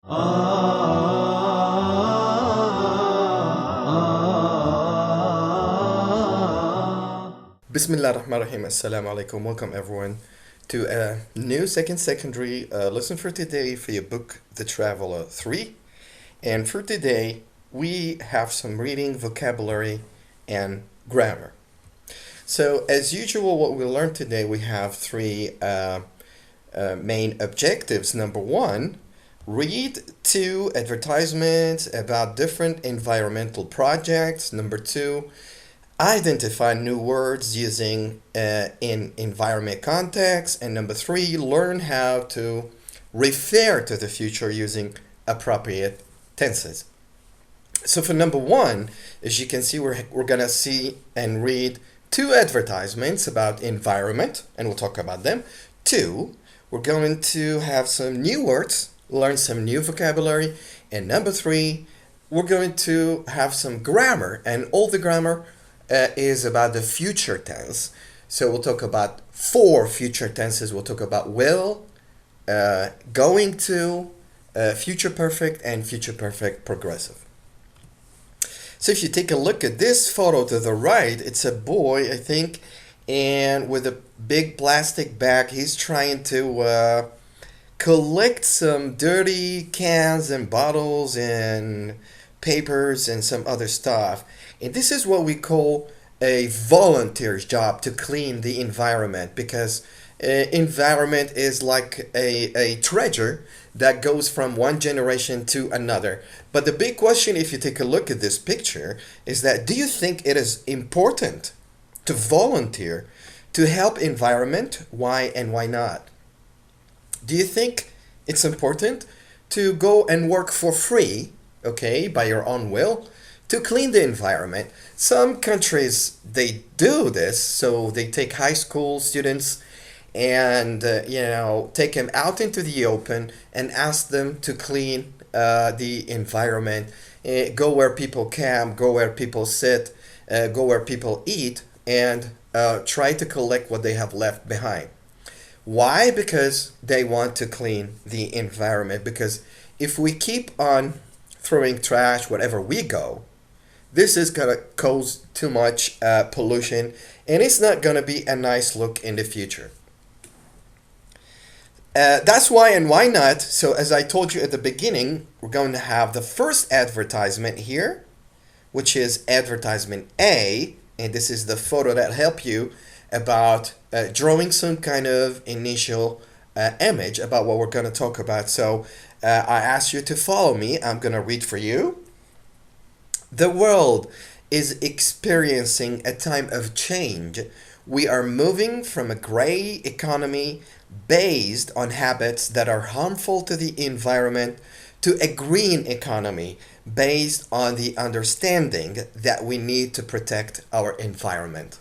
Bismillah ar-Rahman ar-Rahim. Assalamu alaikum. Welcome everyone to a new second secondary lesson for today for your book, The Traveler 3. And for today, we have some reading, vocabulary, and grammar. So as usual, what we learned today, we have three main objectives. Number one, read 2 advertisements about different environmental projects. Number 2, identify new words using in environment context. And number 3, learn how to refer to the future using appropriate tenses. So for number 1, as you can see, we're going to see and read 2 advertisements about environment, and we'll talk about them. 2, we're going to have some new words, learn some new vocabulary. And number 3, we're going to have some grammar, and all the grammar is about the future tense. So we'll talk about 4 future tenses. We'll talk about will, going to, future perfect, and future perfect progressive. So if you take a look at this photo to the right, it's a boy, I think, and with a big plastic bag, he's trying to collect some dirty cans and bottles and papers and some other stuff. And this is what we call a volunteer's job, to clean the environment, because environment is like a treasure that goes from one generation to another. But the big question, if you take a look at this picture, is that do you think it is important to volunteer to help environment? Why and why not? Do you think it's important to go and work for free, okay, by your own will, to clean the environment? Some countries, they do this, so they take high school students and take them out into the open and ask them to clean the environment, go where people camp, go where people sit, go where people eat, and try to collect what they have left behind. Why? Because they want to clean the environment. Because if we keep on throwing trash wherever we go, this is going to cause too much pollution, and it's not going to be a nice look in the future. That's why and why not. So as I told you at the beginning, we're going to have the first advertisement here, which is advertisement A, and this is the photo that help you about drawing some kind of initial image about what we're going to talk about. So I ask you to follow me. I'm going to read for you. The world is experiencing a time of change. We are moving from a gray economy based on habits that are harmful to the environment to a green economy based on the understanding that we need to protect our environment.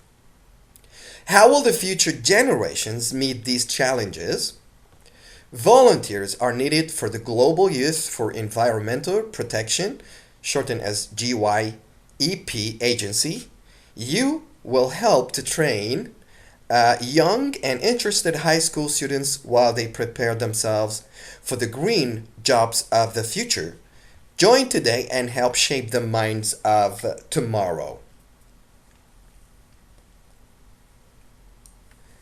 How will the future generations meet these challenges? Volunteers are needed for the Global Youth for Environmental Protection, shortened as GYEP agency. You will help to train young and interested high school students while they prepare themselves for the green jobs of the future. Join today and help shape the minds of tomorrow.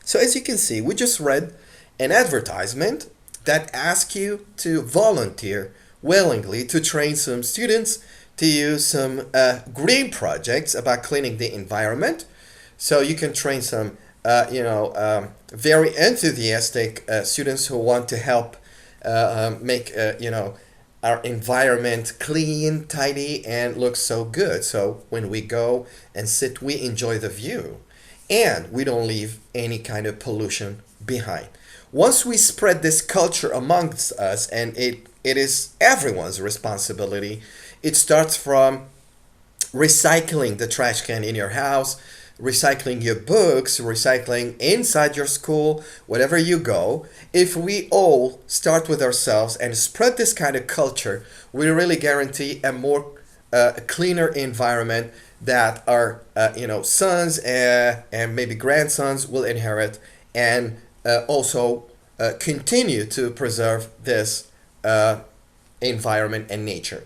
So as you can see, we just read an advertisement that asks you to volunteer willingly to train some students to use some green projects about cleaning the environment. So you can train some very enthusiastic students who want to help make our environment clean, tidy, and look so good. So when we go and sit, we enjoy the view and we don't leave any kind of pollution behind. Once we spread this culture amongst us, and it is everyone's responsibility, it starts from recycling the trash can in your house, recycling your books, recycling inside your school, wherever you go. If we all start with ourselves and spread this kind of culture, we really guarantee a more cleaner environment that our sons and maybe grandsons will inherit, and also continue to preserve this environment and nature.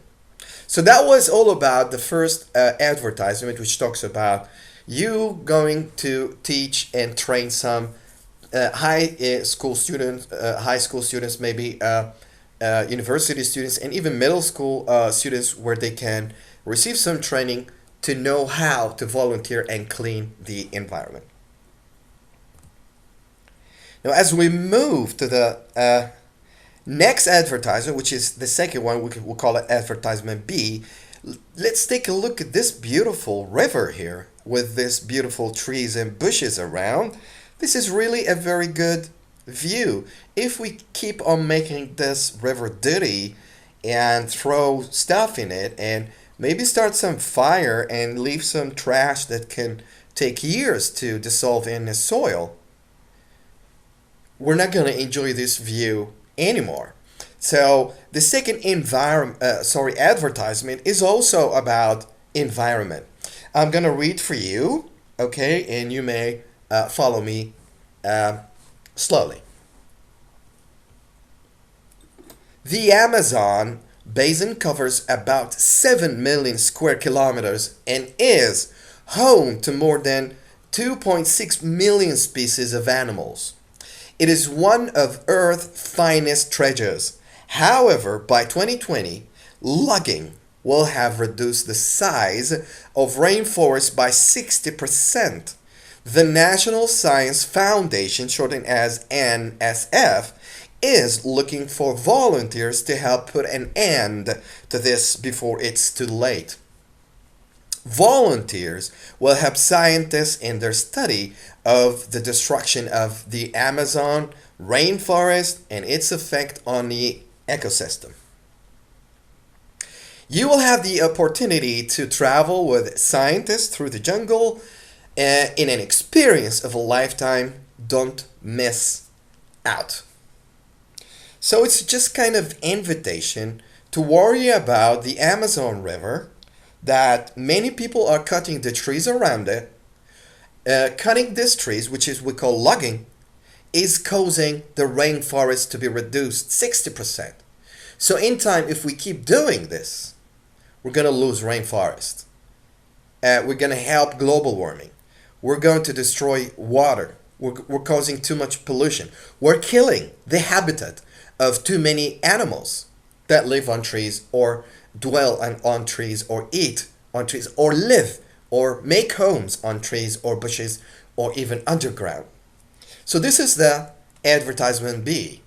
So that was all about the first advertisement, which talks about you going to teach and train some high school students, maybe university students, and even middle school students, where they can receive some training to know how to volunteer and clean the environment. Now, as we move to the next advertisement, which is the second one, we'll call it advertisement B. Let's take a look at this beautiful river here with this beautiful trees and bushes around. This is really a very good view. If we keep on making this river dirty and throw stuff in it and maybe start some fire and leave some trash that can take years to dissolve in the soil, we're not going to enjoy this view anymore. So the second advertisement is also about environment. I'm going to read for you, okay, and you may follow me slowly. The Amazon basin covers about 7 million square kilometers and is home to more than 2.6 million species of animals. It is one of Earth's finest treasures. However, by 2020, logging will have reduced the size of rainforests by 60%. The National Science Foundation, shortened as NSF, is looking for volunteers to help put an end to this before it's too late. Volunteers will help scientists in their study of the destruction of the Amazon rainforest and its effect on the ecosystem. You will have the opportunity to travel with scientists through the jungle in an experience of a lifetime. Don't miss out. So it's just kind of invitation to worry about the Amazon River, that many people are cutting the trees around it. Cutting these trees, which is we call logging, is causing the rainforest to be reduced 60%. So in time, if we keep doing this, we're going to lose rainforest. We're going to help global warming. We're going to destroy water. We're causing too much pollution. We're killing the habitat of too many animals that live on trees or dwell on trees or eat on trees or live or make homes on trees or bushes or even underground. So this is the advertisement B.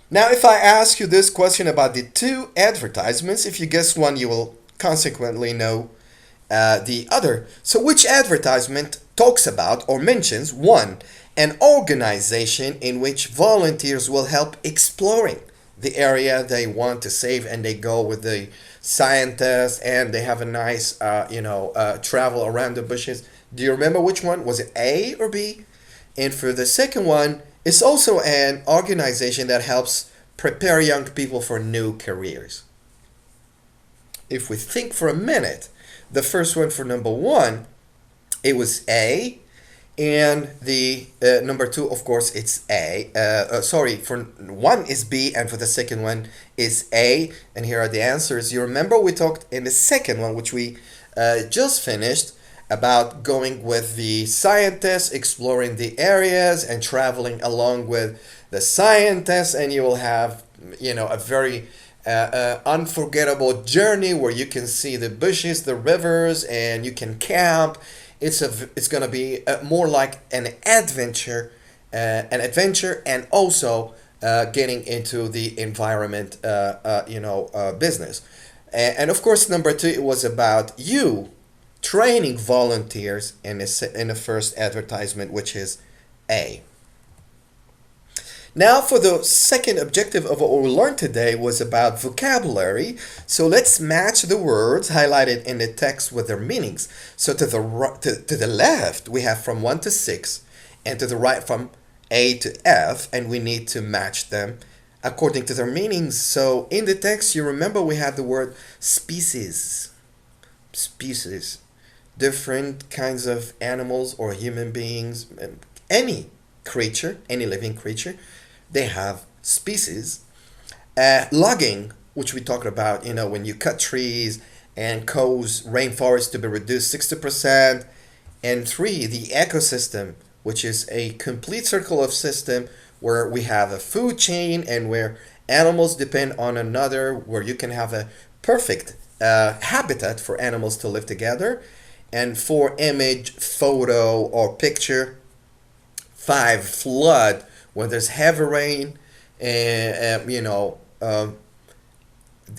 Now, if I ask you this question about the two advertisements, if you guess one, you will consequently know the other. So which advertisement talks about or mentions, one, an organization in which volunteers will help exploring the area they want to save, and they go with the scientists and they have a nice travel around the bushes? Do you remember which one? Was it A or B? And for the second one, it's also an organization that helps prepare young people for new careers. If we think for a minute, the first one for number one, it was A. And the number two, of course, it's A. For one is B, and for the second one is A. And here are the answers. You remember we talked in the second one, which we just finished, about going with the scientists, exploring the areas, and traveling along with the scientists, and you will have, a very unforgettable journey where you can see the bushes, the rivers, and you can camp. It's going to be more like an adventure, and also getting into the environment, business. And of course, number two, it was about you training volunteers in the first advertisement, which is A. Now, for the second objective of what we learned today was about vocabulary. So let's match the words highlighted in the text with their meanings. So to the left, we have from 1 to 6, and to the right from A to F, and we need to match them according to their meanings. So in the text, you remember we had the word species. Species. Different kinds of animals or human beings, any creature, any living creature, they have species. Logging, which we talked about, when you cut trees and cause rainforest to be reduced 60%. And 3, the ecosystem, which is a complete circle of system where we have a food chain and where animals depend on another, where you can have a perfect habitat for animals to live together. And 4, image, photo, or picture. 5, flood, when there's heavy rain, and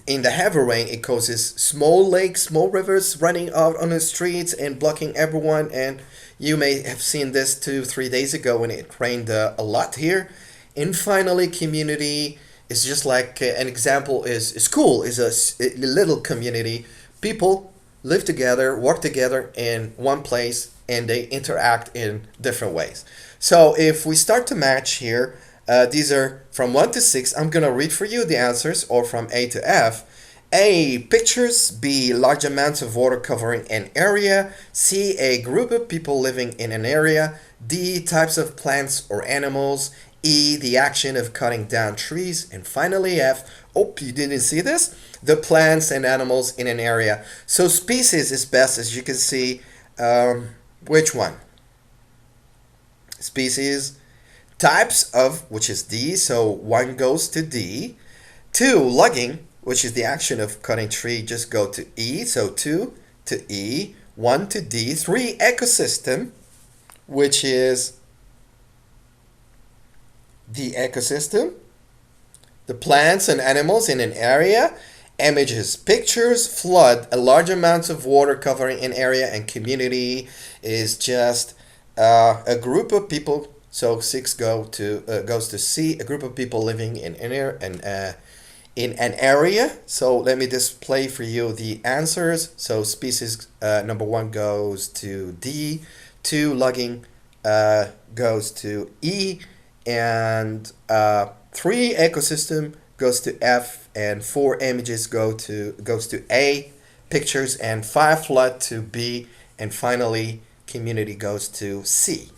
in the heavy rain, it causes small lakes, small rivers running out on the streets and blocking everyone. And you may have seen this 2-3 days ago when it rained a lot here. And finally, community is just like an example is school is a little community. People live together, work together in one place, and they interact in different ways. So if we start to match here, these are from 1 to 6. I'm going to read for you the answers, or from A to F. A, pictures. B, large amounts of water covering an area. C, a group of people living in an area. D, types of plants or animals. E, the action of cutting down trees. And finally F, oh, you didn't see this? The plants and animals in an area. So species is best, as you can see. Which one? Species. Types of, which is D, so 1 goes to D. 2, logging, which is the action of cutting tree, just go to E, so 2 to E. 1 to D. 3, ecosystem, which is the ecosystem, the plants and animals in an area. Images, pictures. Flood, a large amounts of water covering an area. And community is just a group of people. So 6 goes to C, a group of people living in an area. So let me display for you the answers. So species number 1 goes to D, 2, logging goes to E, and 3, ecosystem goes to F, and 4, images goes to A, pictures, and 5, flood to B, and finally community goes to C.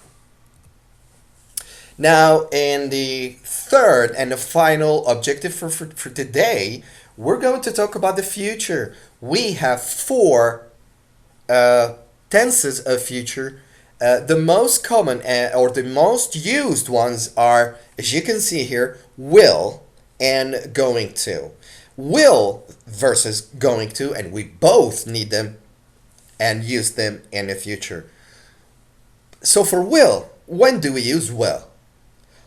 Now, in the third and the final objective for today, we're going to talk about the future. We have 4 tenses of future. The most common or the most used ones are, as you can see here, will and going to. Will versus going to, and we both need them and use them in the future. So for will, when do we use will?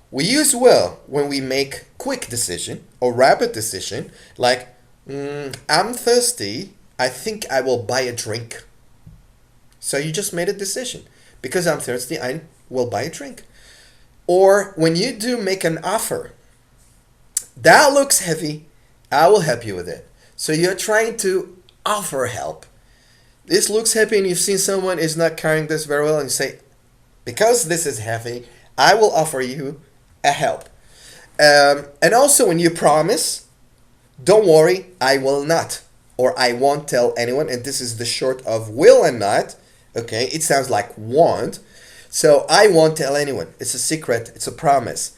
We use will when we make quick decision or rapid decision, like, I'm thirsty, I think I will buy a drink. So you just made a decision. Because I'm thirsty, I will buy a drink. Or when you do make an offer, that looks heavy, I will help you with it. So you're trying to offer help. This looks heavy and you've seen someone is not carrying this very well and you say, because this is heavy, I will offer you a help. And also when you promise, don't worry, I will not, or I won't tell anyone. And this is the short of will and not. Okay, it sounds like won't. So I won't tell anyone. It's a secret. It's a promise.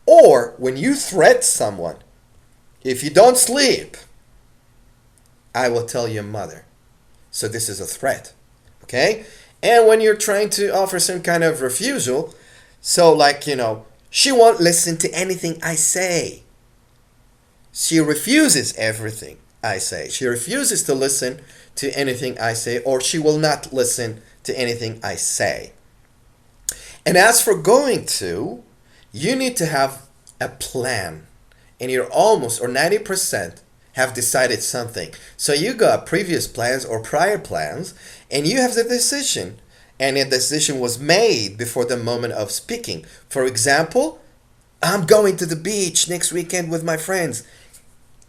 Or when you threat someone, if you don't sleep, I will tell your mother. So this is a threat. Okay? And when you're trying to offer some kind of refusal, so like, she won't listen to anything I say. She refuses everything I say. She refuses to listen to anything I say, or she will not listen to anything I say. And as for going to, you need to have a plan. And you're almost, or 90%, have decided something. So you got previous plans or prior plans, and you have the decision. And the decision was made before the moment of speaking. For example, I'm going to the beach next weekend with my friends.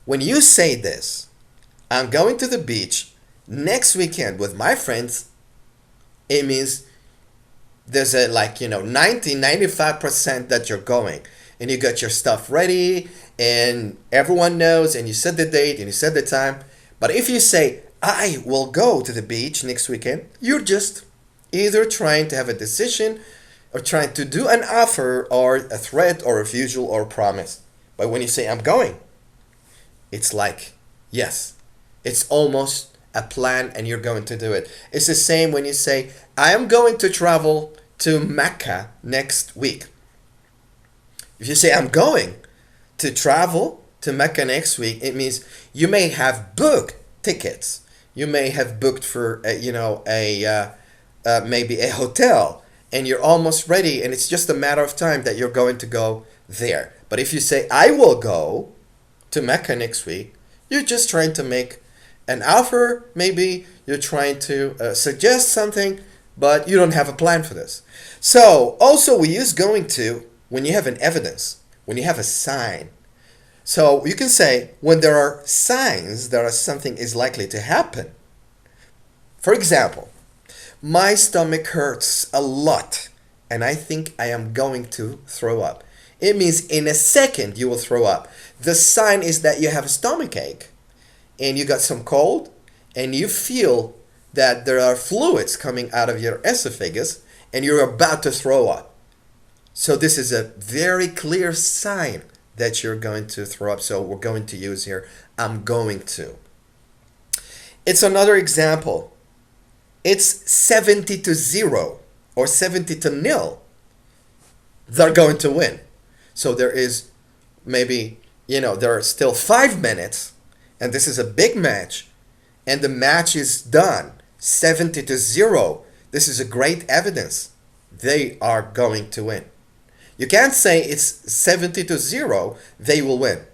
When you say this, I'm going to the beach next weekend with my friends, it means there's a 95% that you're going. And you got your stuff ready, and everyone knows, and you set the date, and you set the time. But if you say, I will go to the beach next weekend, you're just either trying to have a decision or trying to do an offer or a threat or refusal or promise. But when you say I'm going, it's like, yes, it's almost a plan and you're going to do it. It's the same when you say, I am going to travel to Mecca next week. If you say, I'm going to travel to Mecca next week, it means you may have booked tickets. You may have booked for, maybe a hotel, and you're almost ready, and it's just a matter of time that you're going to go there. But if you say, I will go to Mecca next week, you're just trying to make an offer, maybe you're trying to suggest something, but you don't have a plan for this. So also we use going to when you have an evidence, when you have a sign. So you can say when there are signs that something is likely to happen. For example, my stomach hurts a lot and I think I am going to throw up. It means in a second you will throw up. The sign is that you have a stomach ache and you got some cold and you feel that there are fluids coming out of your esophagus and you're about to throw up. So this is a very clear sign that you're going to throw up. So we're going to use here, I'm going to. It's another example. It's 70-0 or 70-0. They're going to win. So there is maybe, there are still 5 minutes and this is a big match and the match is done 70-0. This is a great evidence. They are going to win. You can't say it's 70-0, they will win.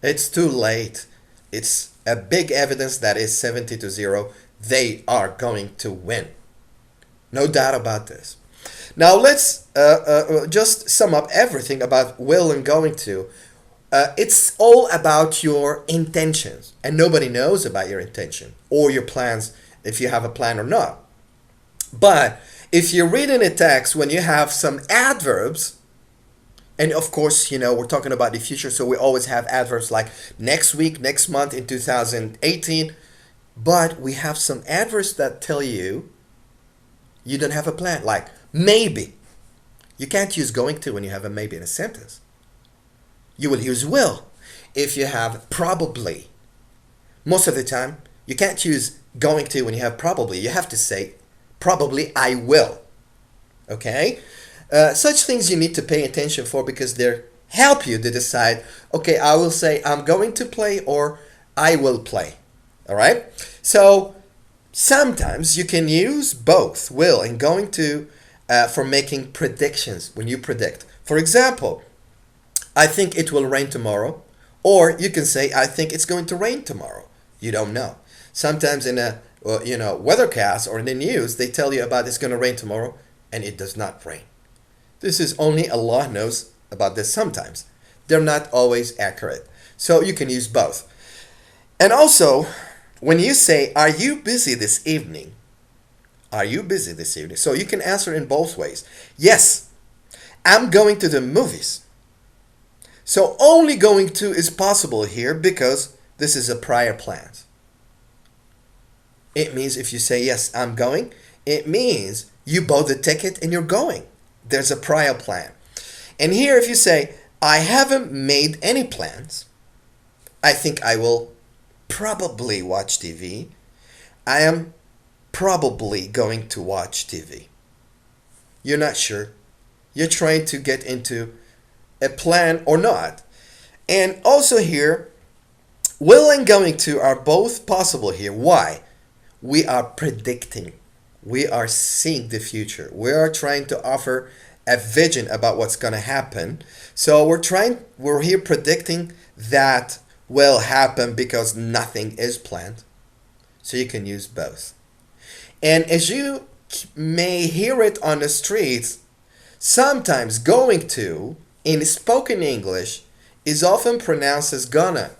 It's too late. It's a big evidence that is 70-0. They are going to win. No doubt about this. Now let's just sum up everything about will and going to. It's all about your intentions, and nobody knows about your intention or your plans, if you have a plan or not. But if you read in a text when you have some adverbs, and of course, we're talking about the future, so we always have adverbs like next week, next month, in 2018. But we have some adverbs that tell you you don't have a plan, like maybe. You can't use going to when you have a maybe in a sentence. You will use will if you have probably. Most of the time, you can't use going to when you have probably. You have to say probably I will. Okay? Such things you need to pay attention for because they help you to decide, okay, I will say I'm going to play or I will play. All right? So sometimes you can use both will and going to for making predictions when you predict. For example, I think it will rain tomorrow. Or you can say, I think it's going to rain tomorrow. You don't know. Sometimes in a weathercast or in the news, they tell you about it's going to rain tomorrow and it does not rain. This is only Allah knows about this sometimes. They're not always accurate. So you can use both. And also, when you say, are you busy this evening? Are you busy this evening? So you can answer in both ways. Yes, I'm going to the movies. So only going to is possible here because this is a prior plan. It means if you say, yes, I'm going, it means you bought the ticket and you're going. There's a prior plan. And here if you say, I haven't made any plans, I think I will probably watch TV. I am probably going to watch TV. You're not sure. You're trying to get into a plan or not. And also here, will and going to are both possible here. Why? We are predicting. We are seeing the future. We are trying to offer a vision about what's going to happen. So we're here predicting that will happen because nothing is planned. So you can use both. And as you may hear it on the streets, sometimes going to in spoken English is often pronounced as gonna.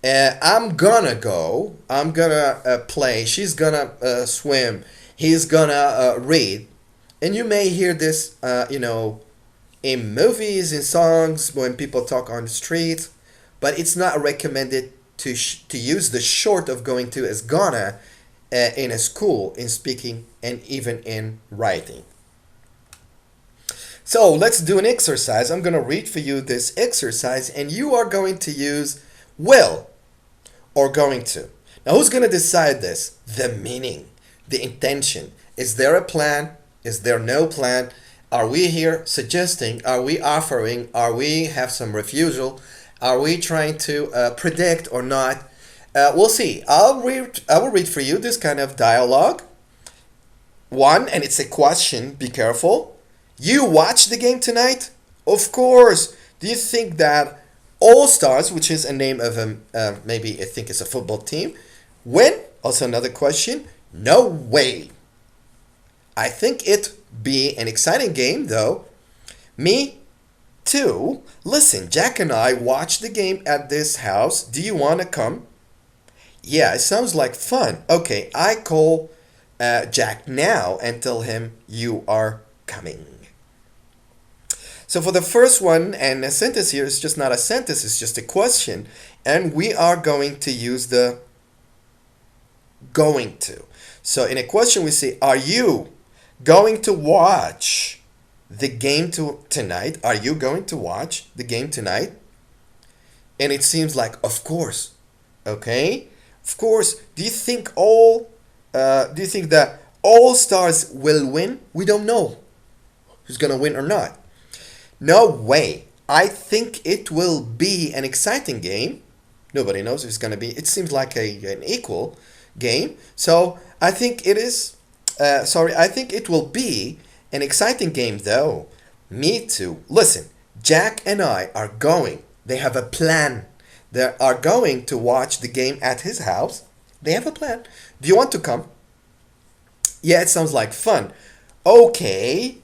I'm gonna go. I'm gonna play. She's gonna swim. He's gonna read. And you may hear this, in movies, in songs, when people talk on the street. But it's not recommended to use the short of going to as gonna in a school, in speaking, and even in writing. So let's do an exercise. I'm going to read for you this exercise and you are going to use will or going to. Now who's going to decide this? The meaning, the intention. Is there a plan? Is there no plan? Are we here suggesting? Are we offering? Are we have some refusal? Are we trying to predict or not? We'll see. I will read for you this kind of dialogue. One, and it's a question. Be careful. You watch the game tonight? Of course. Do you think that All Stars, which is a name of maybe I think it's a football team, win? Also another question. No way. I think it be an exciting game though. Me too. Listen, Jack and I watched the game at this house. Do you want to come? Yeah, it sounds like fun. Okay, I call Jack now and tell him you are coming. So for the first one, and a sentence here is just not a sentence, it's just a question. And we are going to use the going to. So in a question we say, are you going to watch the game tonight? Are you going to watch the game tonight? And it seems like, of course. Okay? Of course. Do you think that all stars will win? We don't know who's going to win or not. No way. I think it will be an exciting game. Nobody knows if it's going to be. It seems like an equal game. So I think it is. I think it will be an exciting game though. Me too. Listen, Jack and I are going. They have a plan. They are going to watch the game at his house. They have a plan. Do you want to come? Yeah, it sounds like fun. Okay,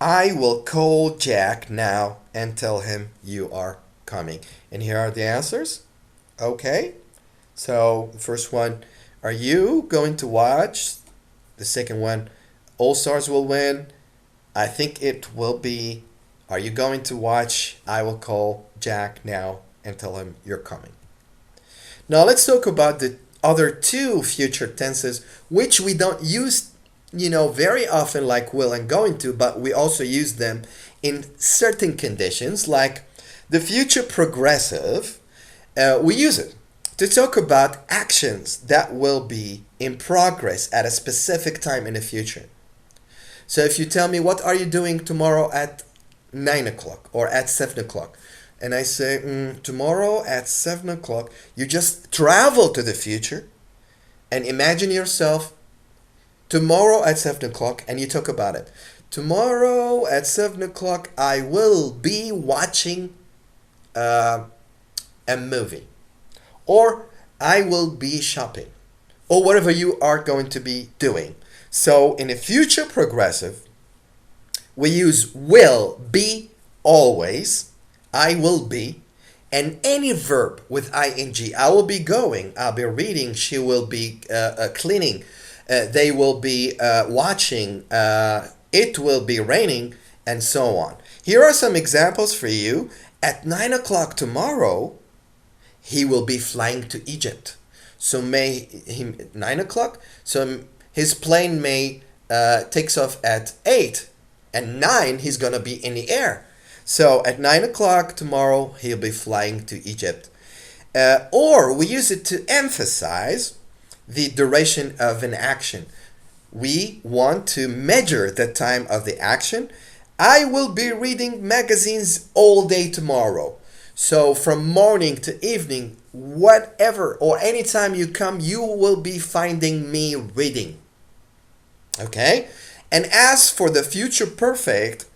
I will call Jack now and tell him you are coming. And here are the answers. Okay, so the first one, are you going to watch? The second one, All Stars will win. I think it will be. Are you going to watch? I will call Jack now and tell him you're coming. Now let's talk about the other two future tenses, which we don't use, very often like will and going to, but we also use them in certain conditions, like the future progressive. We use it to talk about actions that will be in progress at a specific time in the future. So if you tell me, what are you doing tomorrow at 9 o'clock or at 7 o'clock? And I say, tomorrow at 7 o'clock, you just travel to the future and imagine yourself tomorrow at 7 o'clock and you talk about it. Tomorrow at 7 o'clock, I will be watching a movie. Or I will be shopping. Or whatever you are going to be doing. So in a future progressive, we use will be always. I will be. And any verb with ing. I will be going. I'll be reading. She will be cleaning. They will be watching. It will be raining. And so on. Here are some examples for you. At 9 o'clock tomorrow, he will be flying to Egypt. So 9 o'clock. So his plane may takes off at 8. And 9, he's going to be in the air. So at 9 o'clock tomorrow, he'll be flying to Egypt. Or we use it to emphasize the duration of an action. We want to measure the time of the action. I will be reading magazines all day tomorrow. So from morning to evening, whatever or anytime you come, you will be finding me reading. Okay? And as for the future perfect,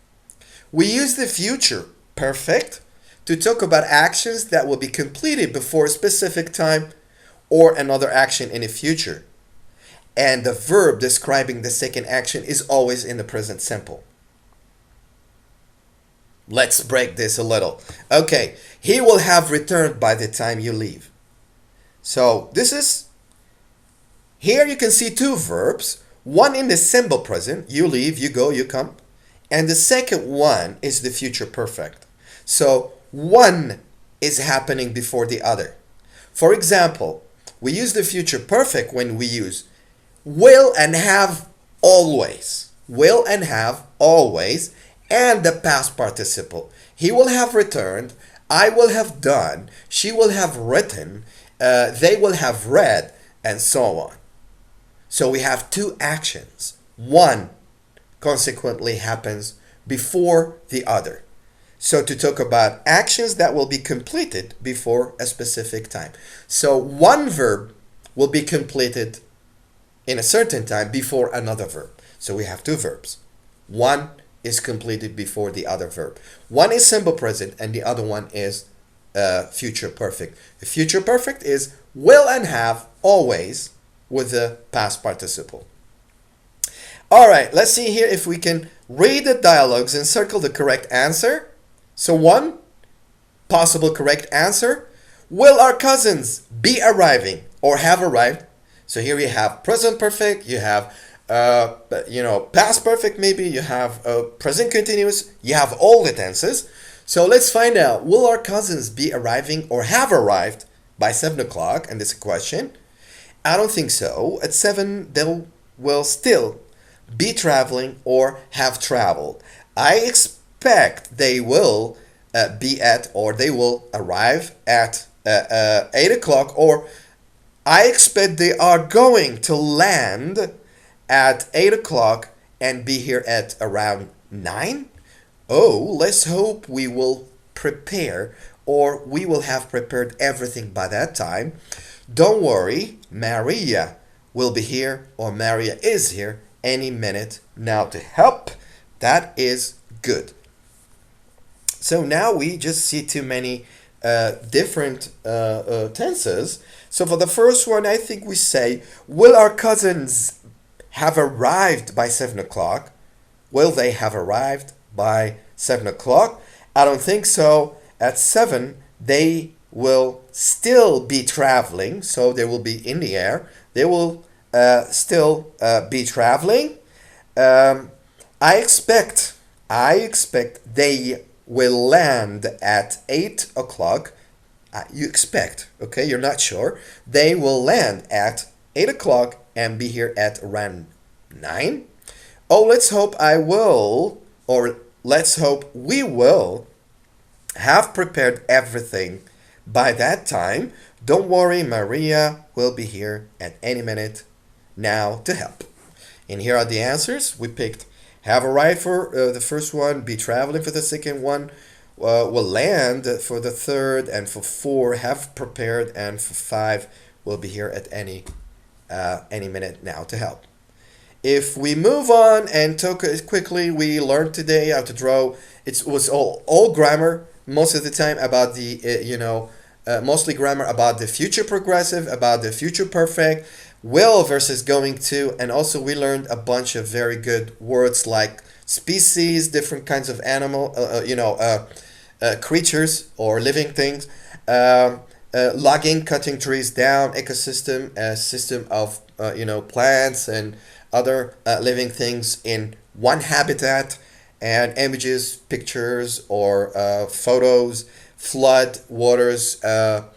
we use the future perfect to talk about actions that will be completed before a specific time or another action in the future. And the verb describing the second action is always in the present simple. Let's break this a little. Okay, he will have returned by the time you leave. So this is, here you can see two verbs. One in the simple present, you leave, you go, you come. And the second one is the future perfect. So one is happening before the other. For example, we use the future perfect when we use will and have always. Will and have always. and the past participle. He will have returned, I will have done, she will have written, they will have read, and so on. So we have two actions. One consequently happens before the other. So to talk about actions that will be completed before a specific time. So one verb will be completed in a certain time before another verb. So we have two verbs. One is completed before the other verb. One is simple present and the other one is future perfect. The future perfect is will and have always with the past participle. All right, let's see here if we can read the dialogues and circle the correct answer. So one possible correct answer: will our cousins be arriving or have arrived? So here you have present perfect, you have past perfect, maybe you have present continuous, you have all the tenses. So let's find out, will our cousins be arriving or have arrived by 7 o'clock? And this is a question. I don't think so. At 7 they will still be traveling or have traveled. I expect they will be at, or they will arrive at 8 o'clock, or I expect they are going to land at 8 o'clock and be here at around 9. Oh, let's hope we will prepare, or we will have prepared everything by that time. Don't worry, Maria will be here, or Maria is here any minute now to help. That is good. So now we just see too many different tenses. So for the first one, I think we say, will our cousins have arrived by 7 o'clock? Will they have arrived by 7 o'clock? I don't think so. At 7, they will still be traveling, so they will be in the air. They will still be traveling. I expect they will land at 8 o'clock. You expect, okay? You're not sure. They will land at 8 o'clock and be here at around 9. Oh, let's hope let's hope we will have prepared everything by that time. Don't worry, Maria will be here at any minute now to help. And here are the answers. We picked have arrived for the first one, be traveling for the second one, will land for the third, and for 4 have prepared, and for 5 will be here at any minute now to help. If we move on and talk quickly, we learned today how to draw. It was all grammar most of the time about the mostly grammar about the future progressive, about the future perfect, will versus going to, and also we learned a bunch of very good words like species, different kinds of animal, creatures or living things, logging, cutting trees down, ecosystem, a system of plants and other living things in one habitat, and images, pictures, or photos, flood, waters, run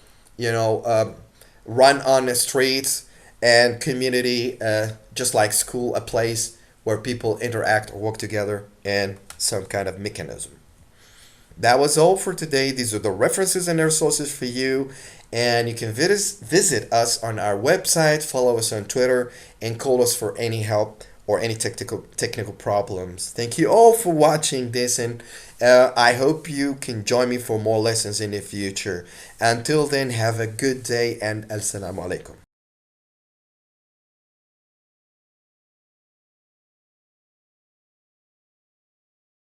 on the streets, and community, just like school, a place where people interact or work together in some kind of mechanism. That was all for today. These are the references and resources for you. And you can visit us on our website, follow us on Twitter, and call us for any help or any technical problems. Thank you all for watching this, and I hope you can join me for more lessons in the future. Until then, have a good day, and assalamu alaikum.